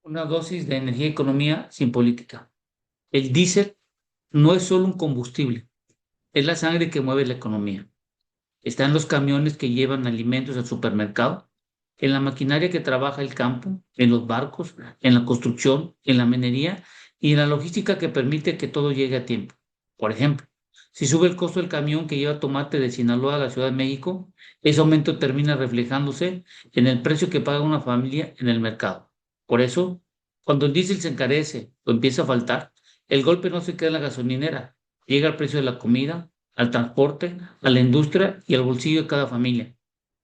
Una dosis de energía y economía sin política. El diésel no es solo un combustible, es la sangre que mueve la economía. Está en los camiones que llevan alimentos al supermercado, en la maquinaria que trabaja el campo, en los barcos, en la construcción, en la minería y en la logística que permite que todo llegue a tiempo. Por ejemplo, si sube el costo del camión que lleva tomate de Sinaloa a la Ciudad de México, ese aumento termina reflejándose en el precio que paga una familia en el mercado. Por eso, cuando el diésel se encarece o empieza a faltar, el golpe no se queda en la gasolinera, llega al precio de la comida, al transporte, a la industria y al bolsillo de cada familia.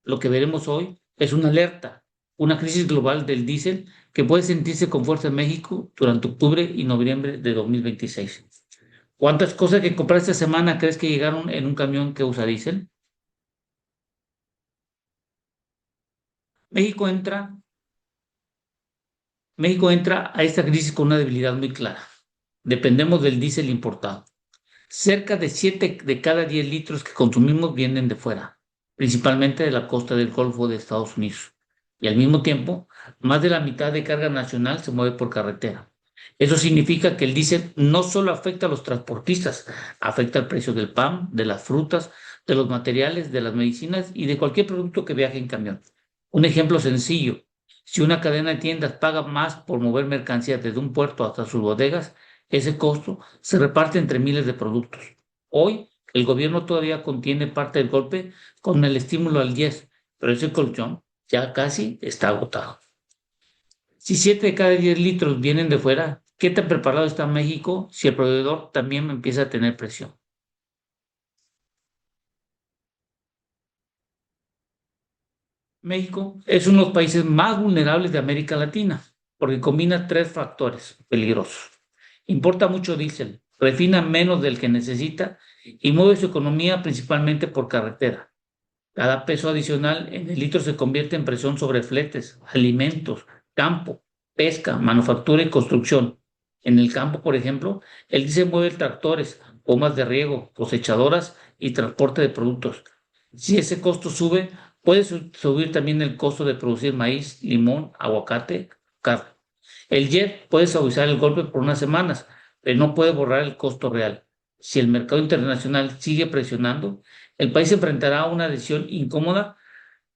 Lo que veremos hoy es una alerta, una crisis global del diésel que puede sentirse con fuerza en México durante octubre y noviembre de 2026. ¿Cuántas cosas que compraste esta semana crees que llegaron en un camión que usa diésel? México entra, México entra a esta crisis con una debilidad muy clara. Dependemos del diésel importado. Cerca de 7 de cada 10 litros que consumimos vienen de fuera, principalmente de la costa del Golfo de Estados Unidos. Y al mismo tiempo, más de la mitad de carga nacional se mueve por carretera. Eso significa que el diésel no solo afecta a los transportistas, afecta al precio del pan, de las frutas, de los materiales, de las medicinas y de cualquier producto que viaje en camión. Un ejemplo sencillo: si una cadena de tiendas paga más por mover mercancías desde un puerto hasta sus bodegas, ese costo se reparte entre miles de productos. Hoy, el gobierno todavía contiene parte del golpe con el estímulo al 10, pero ese colchón ya casi está agotado. Si 7 de cada 10 litros vienen de fuera, ¿qué tan preparado está México si el proveedor también empieza a tener presión? México es uno de los países más vulnerables de América Latina porque combina tres factores peligrosos. Importa mucho diésel, refina menos del que necesita y mueve su economía principalmente por carretera. Cada peso adicional en el litro se convierte en presión sobre fletes, alimentos, campo, pesca, manufactura y construcción. En el campo, por ejemplo, el diésel mueve tractores, bombas de riego, cosechadoras y transporte de productos. Si ese costo sube, puede subir también el costo de producir maíz, limón, aguacate, carne. El JET puede suavizar el golpe por unas semanas, pero no puede borrar el costo real. Si el mercado internacional sigue presionando, el país se enfrentará a una decisión incómoda: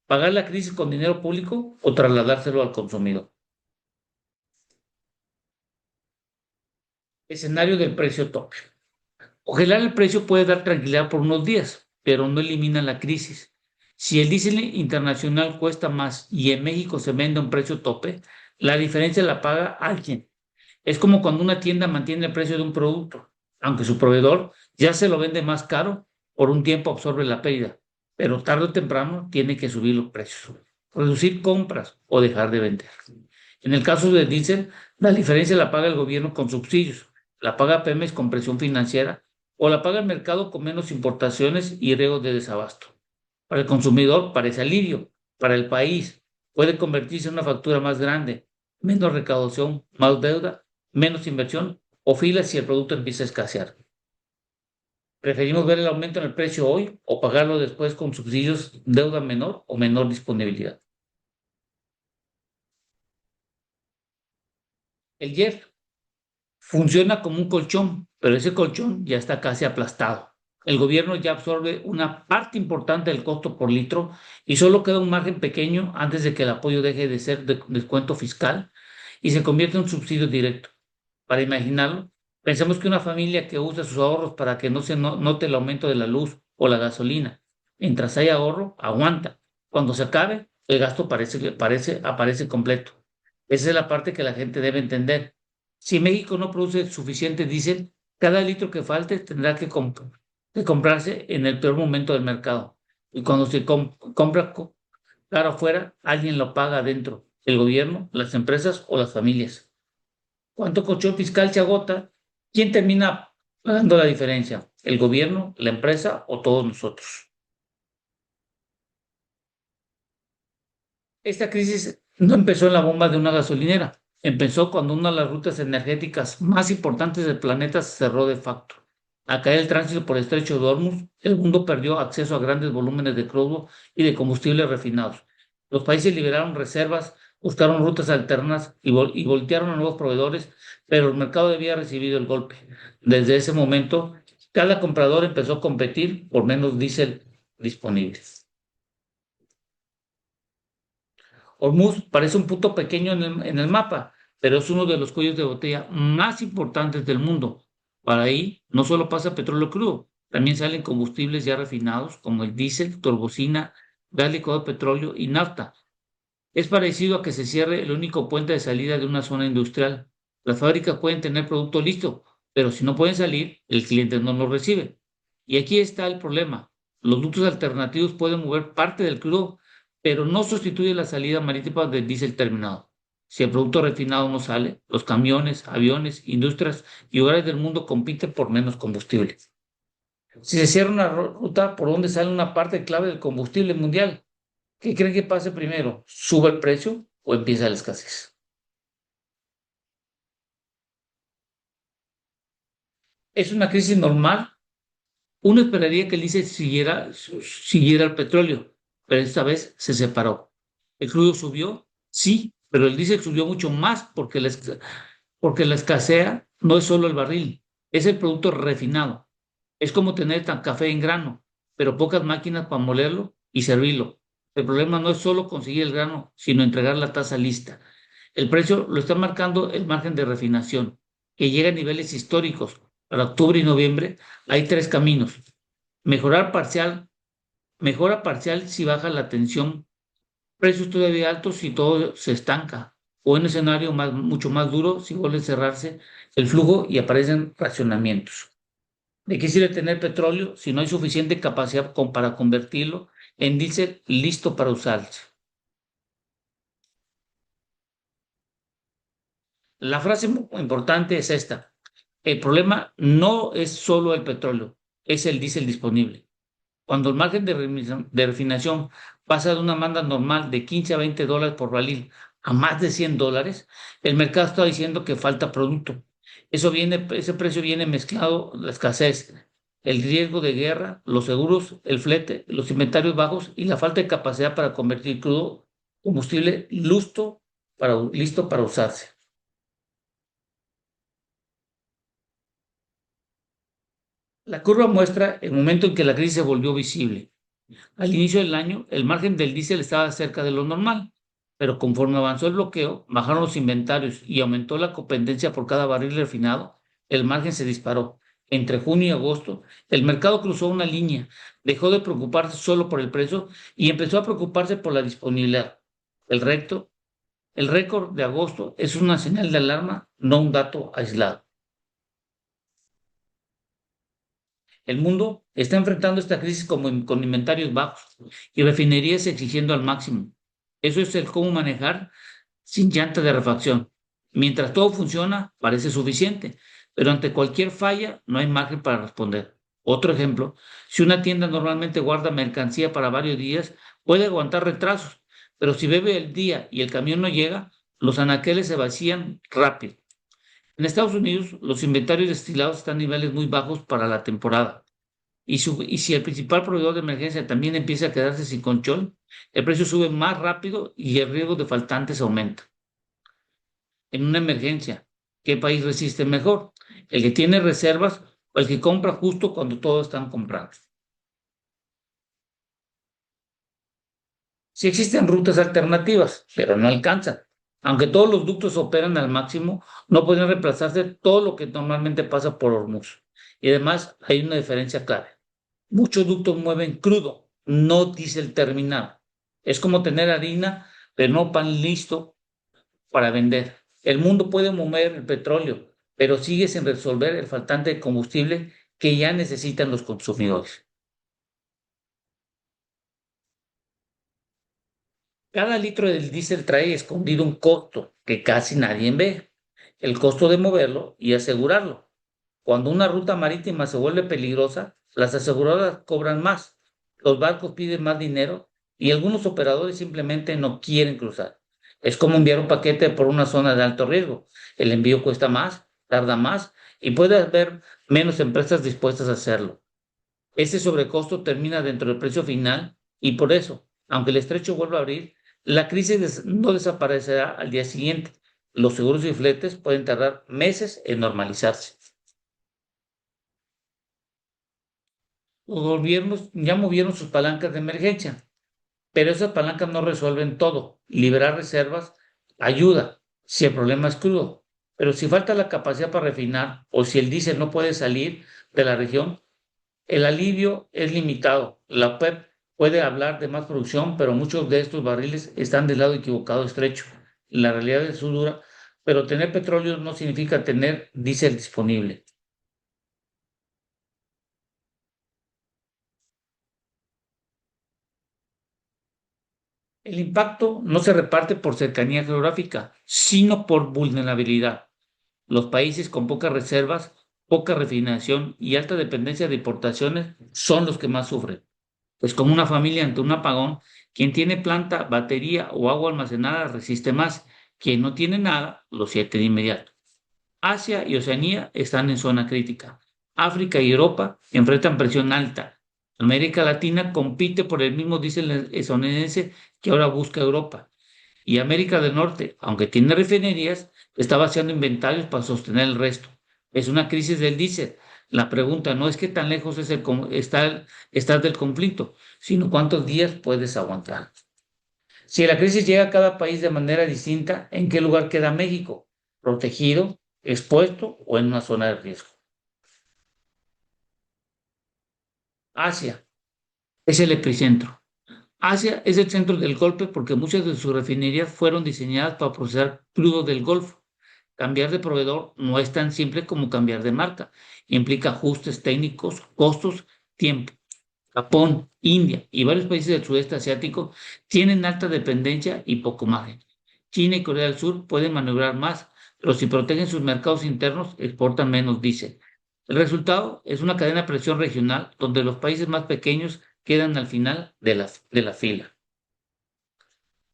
pagar la crisis con dinero público o trasladárselo al consumidor. Escenario del precio tope. Congelar el precio puede dar tranquilidad por unos días, pero no elimina la crisis. Si el diésel internacional cuesta más y en México se vende a un precio tope, la diferencia la paga alguien. Es como cuando una tienda mantiene el precio de un producto, aunque su proveedor ya se lo vende más caro, por un tiempo absorbe la pérdida, pero tarde o temprano tiene que subir los precios, reducir compras o dejar de vender. En el caso del diésel, la diferencia la paga el gobierno con subsidios, la paga Pemex con presión financiera o la paga el mercado con menos importaciones y riesgos de desabasto. Para el consumidor parece alivio, para el país puede convertirse en una factura más grande, menos recaudación, más deuda, menos inversión o filas si el producto empieza a escasear. ¿Preferimos ver el aumento en el precio hoy o pagarlo después con subsidios, deuda menor o menor disponibilidad? El JEF funciona como un colchón, pero ese colchón ya está casi aplastado. El gobierno ya absorbe una parte importante del costo por litro y solo queda un margen pequeño antes de que el apoyo deje de ser descuento fiscal y se convierta en un subsidio directo. Para imaginarlo, pensemos que una familia que usa sus ahorros para que no se note el aumento de la luz o la gasolina. Mientras hay ahorro, aguanta. Cuando se acabe, el gasto aparece completo. Esa es la parte que la gente debe entender. Si México no produce suficiente diésel, cada litro que falte tendrá que comprarse en el peor momento del mercado. Y cuando se compra caro afuera, alguien lo paga adentro: el gobierno, las empresas o las familias. ¿Cuánto colchón fiscal se agota? ¿Quién termina pagando la diferencia? ¿El gobierno, la empresa o todos nosotros? Esta crisis no empezó en la bomba de una gasolinera. Empezó cuando una de las rutas energéticas más importantes del planeta se cerró de facto. Al caer el tránsito por el estrecho de Hormuz, el mundo perdió acceso a grandes volúmenes de crudo y de combustibles refinados. Los países liberaron reservas buscaron rutas alternas y voltearon a nuevos proveedores, pero el mercado había recibido el golpe. Desde ese momento, cada comprador empezó a competir por menos diésel disponible. Hormuz parece un punto pequeño en el mapa, pero es uno de los cuellos de botella más importantes del mundo. Para ahí no solo pasa petróleo crudo, también salen combustibles ya refinados como el diésel, turbocina, gas licuado de petróleo y nafta. Es parecido a que se cierre el único puente de salida de una zona industrial. Las fábricas pueden tener producto listo, pero si no pueden salir, el cliente no lo recibe. Y aquí está el problema. Los ductos alternativos pueden mover parte del crudo, pero no sustituye la salida marítima del diésel terminado. Si el producto refinado no sale, los camiones, aviones, industrias y hogares del mundo compiten por menos combustible. Si se cierra una ruta por donde sale una parte clave del combustible mundial, ¿qué creen que pase primero? ¿Sube el precio o empieza la escasez? Es una crisis normal. Uno esperaría que el diésel siguiera el petróleo, pero esta vez se separó. ¿El crudo subió? Sí, pero el diésel subió mucho más porque la escasez no es solo el barril, es el producto refinado. Es como tener tan café en grano, pero pocas máquinas para molerlo y servirlo. El problema no es solo conseguir el grano, sino entregar la taza lista. El precio lo está marcando el margen de refinación, que llega a niveles históricos. Para octubre y noviembre hay tres caminos. Mejorar parcial, mejora parcial si baja la tensión, precios todavía altos si todo se estanca, o en un escenario mucho más duro si vuelve a cerrarse el flujo y aparecen racionamientos. ¿De qué sirve tener petróleo si no hay suficiente capacidad para convertirlo en diésel listo para usarse? La frase importante es esta. El problema no es solo el petróleo, es el diésel disponible. Cuando el margen de refinación pasa de una manda normal de 15 a 20 dólares por barril a más de 100 dólares, el mercado está diciendo que falta producto. Ese precio viene mezclado, la escasez, el riesgo de guerra, los seguros, el flete, los inventarios bajos y la falta de capacidad para convertir crudo combustible listo para usarse. La curva muestra el momento en que la crisis se volvió visible. Al inicio del año, el margen del diésel estaba cerca de lo normal, pero conforme avanzó el bloqueo, bajaron los inventarios y aumentó la competencia por cada barril refinado, el margen se disparó. Entre junio y agosto, el mercado cruzó una línea, dejó de preocuparse solo por el precio y empezó a preocuparse por la disponibilidad. El recto, el récord de agosto es una señal de alarma, no un dato aislado. El mundo está enfrentando esta crisis con inventarios bajos y refinerías exigiendo al máximo. Eso es el cómo manejar sin llanta de refacción. Mientras todo funciona, parece suficiente, pero ante cualquier falla no hay margen para responder. Otro ejemplo, si una tienda normalmente guarda mercancía para varios días, puede aguantar retrasos, pero si bebe el día y el camión no llega, los anaqueles se vacían rápido. En Estados Unidos, los inventarios destilados están a niveles muy bajos para la temporada. Y si el principal proveedor de emergencia también empieza a quedarse sin control, el precio sube más rápido y el riesgo de faltantes aumenta. En una emergencia, ¿qué país resiste mejor? ¿El que tiene reservas o el que compra justo cuando todos están comprando? Sí existen rutas alternativas, pero no alcanzan. Aunque todos los ductos operan al máximo, no pueden reemplazarse todo lo que normalmente pasa por Hormuz. Y además hay una diferencia clave. Muchos ductos mueven crudo, no diésel terminado. Es como tener harina, pero no pan listo para vender. El mundo puede mover el petróleo, pero sigue sin resolver el faltante de combustible que ya necesitan los consumidores. Cada litro del diésel trae escondido un costo que casi nadie ve, el costo de moverlo y asegurarlo. Cuando una ruta marítima se vuelve peligrosa, las aseguradoras cobran más, los barcos piden más dinero y algunos operadores simplemente no quieren cruzar. Es como enviar un paquete por una zona de alto riesgo. El envío cuesta más, tarda más y puede haber menos empresas dispuestas a hacerlo. Ese sobrecosto termina dentro del precio final y por eso, aunque el estrecho vuelva a abrir, La crisis no desaparecerá al día siguiente. Los seguros y fletes pueden tardar meses en normalizarse. Los gobiernos ya movieron sus palancas de emergencia, pero esas palancas no resuelven todo. Liberar reservas ayuda si el problema es crudo, pero si falta la capacidad para refinar o si el diésel no puede salir de la región, el alivio es limitado. La OPEP puede hablar de más producción, pero muchos de estos barriles están del lado equivocado, estrecho. La realidad es dura, pero tener petróleo no significa tener diésel disponible. El impacto no se reparte por cercanía geográfica, sino por vulnerabilidad. Los países con pocas reservas, poca refinación y alta dependencia de importaciones son los que más sufren. Pues como una familia ante un apagón, quien tiene planta, batería o agua almacenada resiste más. Quien no tiene nada, lo siente de inmediato. Asia y Oceanía están en zona crítica. África y Europa enfrentan presión alta. América Latina compite por el mismo diésel estadounidense que ahora busca Europa. Y América del Norte, aunque tiene refinerías, está vaciando inventarios para sostener el resto. Es una crisis del diésel. La pregunta no es qué tan lejos estás del conflicto, sino cuántos días puedes aguantar. Si la crisis llega a cada país de manera distinta, ¿en qué lugar queda México? ¿Protegido, expuesto o en una zona de riesgo? Asia es el epicentro. Asia es el centro del golpe porque muchas de sus refinerías fueron diseñadas para procesar crudo del Golfo. Cambiar de proveedor no es tan simple como cambiar de marca. Implica ajustes técnicos, costos, tiempo. Japón, India y varios países del sudeste asiático tienen alta dependencia y poco margen. China y Corea del Sur pueden maniobrar más, pero si protegen sus mercados internos, exportan menos diésel. El resultado es una cadena de presión regional donde los países más pequeños quedan al final de la fila.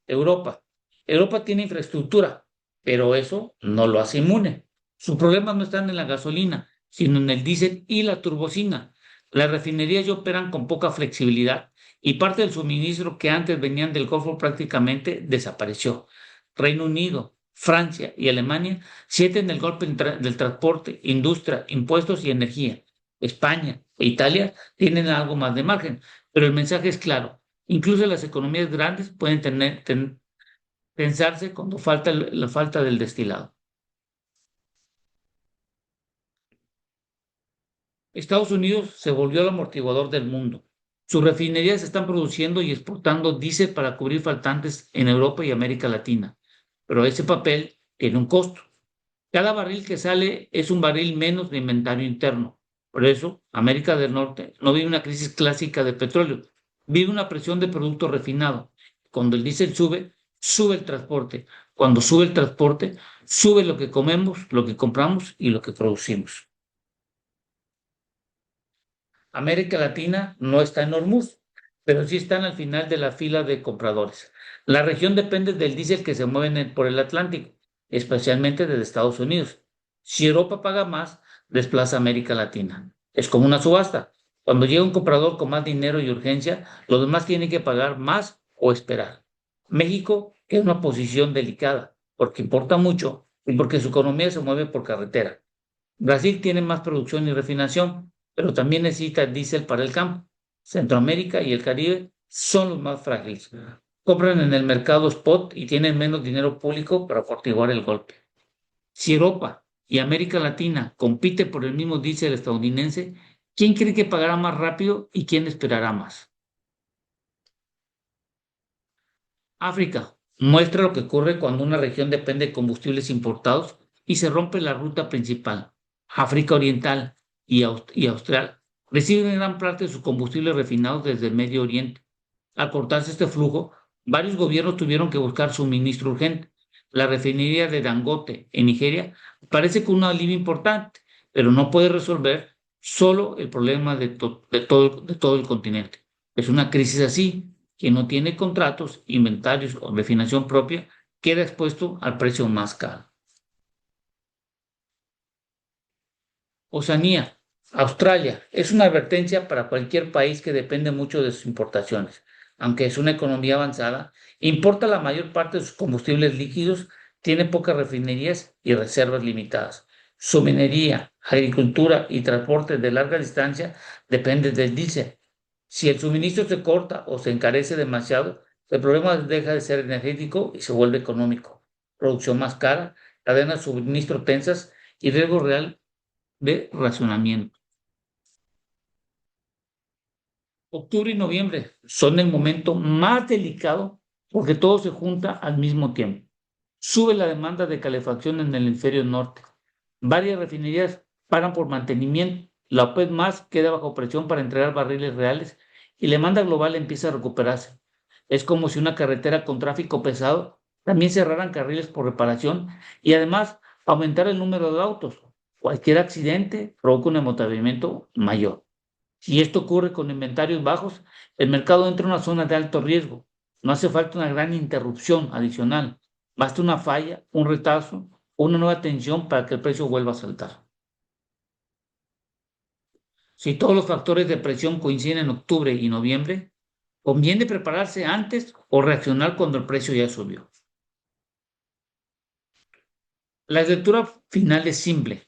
Europa. Europa tiene infraestructura, pero eso no lo hace inmune. Sus problemas no están en la gasolina, sino en el diésel y la turbocina. Las refinerías ya operan con poca flexibilidad y parte del suministro que antes venían del Golfo prácticamente desapareció. Reino Unido, Francia y Alemania sienten el golpe del transporte, industria, impuestos y energía. España e Italia tienen algo más de margen, pero el mensaje es claro. Incluso las economías grandes pueden tensarse cuando falta la falta del destilado. Estados Unidos se volvió el amortiguador del mundo. Sus refinerías están produciendo y exportando diésel para cubrir faltantes en Europa y América Latina. Pero ese papel tiene un costo. Cada barril que sale es un barril menos de inventario interno. Por eso, América del Norte no vive una crisis clásica de petróleo, vive una presión de producto refinado. Cuando el diésel sube, sube el transporte. Cuando sube el transporte, sube lo que comemos, lo que compramos y lo que producimos. América Latina no está en Hormuz, pero sí están al final de la fila de compradores. La región depende del diésel que se mueve por el Atlántico, especialmente desde Estados Unidos. Si Europa paga más, desplaza a América Latina. Es como una subasta. Cuando llega un comprador con más dinero y urgencia, los demás tienen que pagar más o esperar. México es una posición delicada porque importa mucho y porque su economía se mueve por carretera. Brasil tiene más producción y refinación, pero también necesita diésel para el campo. Centroamérica y el Caribe son los más frágiles. Compran en el mercado spot y tienen menos dinero público para amortiguar el golpe. Si Europa y América Latina compiten por el mismo diésel estadounidense, ¿quién cree que pagará más rápido y quién esperará más? África muestra lo que ocurre cuando una región depende de combustibles importados y se rompe la ruta principal. África Oriental y Austral reciben gran parte de sus combustibles refinados desde el Medio Oriente. Al cortarse este flujo, varios gobiernos tuvieron que buscar suministro urgente. La refinería de Dangote en Nigeria parece que un alivio importante, pero no puede resolver solo el problema de todo el continente. Es una crisis así quien no tiene contratos, inventarios o refinación propia queda expuesto al precio más caro. Oceanía, Australia, es una advertencia para cualquier país que depende mucho de sus importaciones. aunque es una economía avanzada, importa la mayor parte de sus combustibles líquidos, tiene pocas refinerías y reservas limitadas. Su minería, agricultura y transporte de larga distancia dependen del diésel. Si el suministro se corta o se encarece demasiado, el problema deja de ser energético y se vuelve económico. Producción más cara, cadenas de suministro tensas y riesgo real de racionamiento. Octubre y noviembre son el momento más delicado porque todo se junta al mismo tiempo. Sube la demanda de calefacción en el hemisferio norte. Varias refinerías paran por mantenimiento. La OPEP más queda bajo presión para entregar barriles reales y la demanda global empieza a recuperarse. Es como si una carretera con tráfico pesado también cerraran carriles por reparación y además aumentar el número de autos. Cualquier accidente provoca un embotellamiento mayor. Si esto ocurre con inventarios bajos, el mercado entra en una zona de alto riesgo. No hace falta una gran interrupción adicional. Basta una falla, un retraso o una nueva tensión para que el precio vuelva a saltar. Si todos los factores de presión coinciden en octubre y noviembre, conviene prepararse antes o reaccionar cuando el precio ya subió. La lectura final es simple.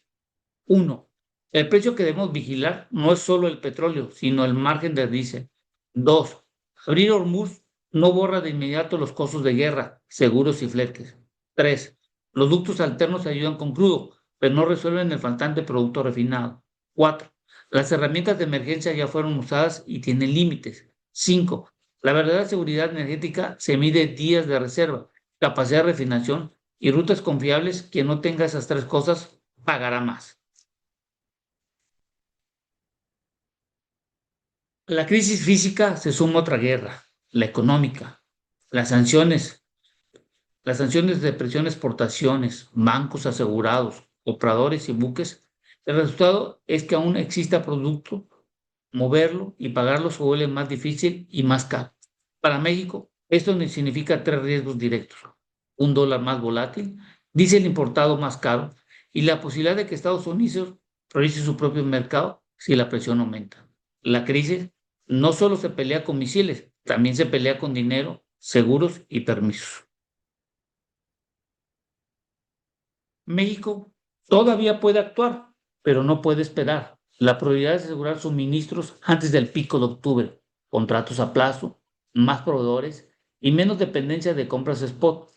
Uno, el precio que debemos vigilar no es solo el petróleo, sino el margen de diésel. Dos, abrir Hormuz no borra de inmediato los costos de guerra, seguros y fletes. Tres, los ductos alternos ayudan con crudo, pero no resuelven el faltante producto refinado. Cuatro, las herramientas de emergencia ya fueron usadas y tienen límites. Cinco, la verdadera seguridad energética se mide en días de reserva, capacidad de refinación y rutas confiables. Quien no tenga esas tres cosas pagará más. A la crisis física se suma otra guerra, la económica. Las sanciones, las sanciones de presión exportaciones, bancos asegurados, compradores y buques. El resultado es que aún exista producto, moverlo y pagarlo se vuelve más difícil y más caro. Para México, esto significa tres riesgos directos. Un dólar más volátil, diésel importado más caro y la posibilidad de que Estados Unidos priorice su propio mercado si la presión aumenta. La crisis no solo se pelea con misiles, también se pelea con dinero, seguros y permisos. México todavía puede actuar, pero no puede esperar. La prioridad es asegurar suministros antes del pico de octubre, contratos a plazo, más proveedores y menos dependencia de compras spot.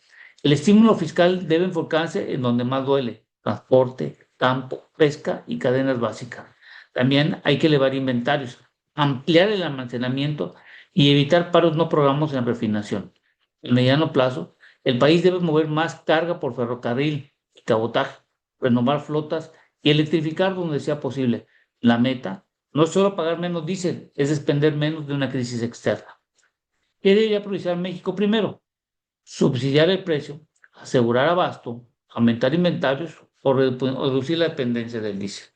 El estímulo fiscal debe enfocarse en donde más duele: transporte, campo, pesca y cadenas básicas. También hay que elevar inventarios, ampliar el almacenamiento y evitar paros no programados en refinación. En mediano plazo, el país debe mover más carga por ferrocarril y cabotaje, renovar flotas y electrificar donde sea posible. La meta no es solo pagar menos diésel, es despender menos de una crisis externa. ¿Qué debería priorizar México primero? Subsidiar el precio, asegurar abasto, aumentar inventarios o reducir la dependencia del diésel.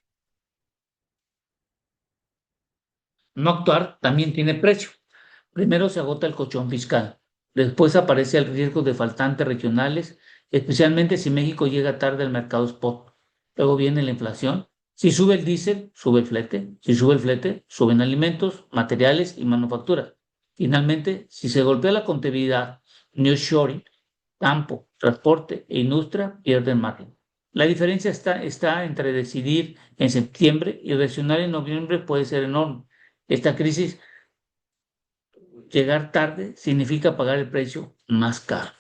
No actuar también tiene precio. Primero se agota el colchón fiscal, después aparece el riesgo de faltantes regionales, especialmente si México llega tarde al mercado spot. Luego viene la inflación. Si sube el diésel, sube el flete. Si sube el flete, suben alimentos, materiales y manufactura. Finalmente, si se golpea la contabilidad, nearshoring, campo, transporte e industria pierden margen. La diferencia está entre decidir en septiembre y reaccionar en noviembre puede ser enorme. Esta crisis, llegar tarde significa pagar el precio más caro.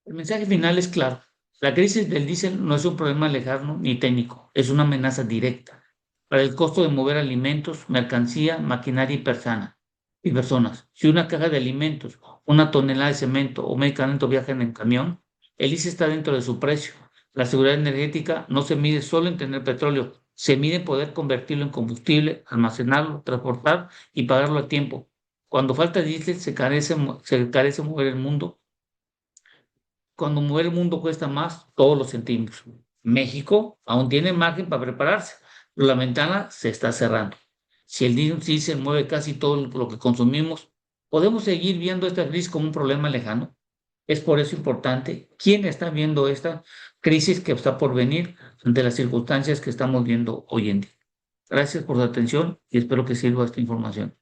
El mensaje final es claro. La crisis del diésel no es un problema lejano ni técnico, es una amenaza directa para el costo de mover alimentos, mercancía, maquinaria y personas. Si una caja de alimentos, una tonelada de cemento o medicamento viajan en camión, el ICE está dentro de su precio. La seguridad energética no se mide solo en tener petróleo, se mide en poder convertirlo en combustible, almacenarlo, transportar y pagarlo a tiempo. Cuando falta diésel, se carece mover el mundo. Cuando mover el mundo cuesta más, todos lo sentimos. México aún tiene margen para prepararse, pero la ventana se está cerrando. Si el diésel mueve casi todo lo que consumimos, ¿podemos seguir viendo esta crisis como un problema lejano? Es por eso importante quién está viendo esta crisis que está por venir ante las circunstancias que estamos viendo hoy en día. Gracias por su atención y espero que sirva esta información.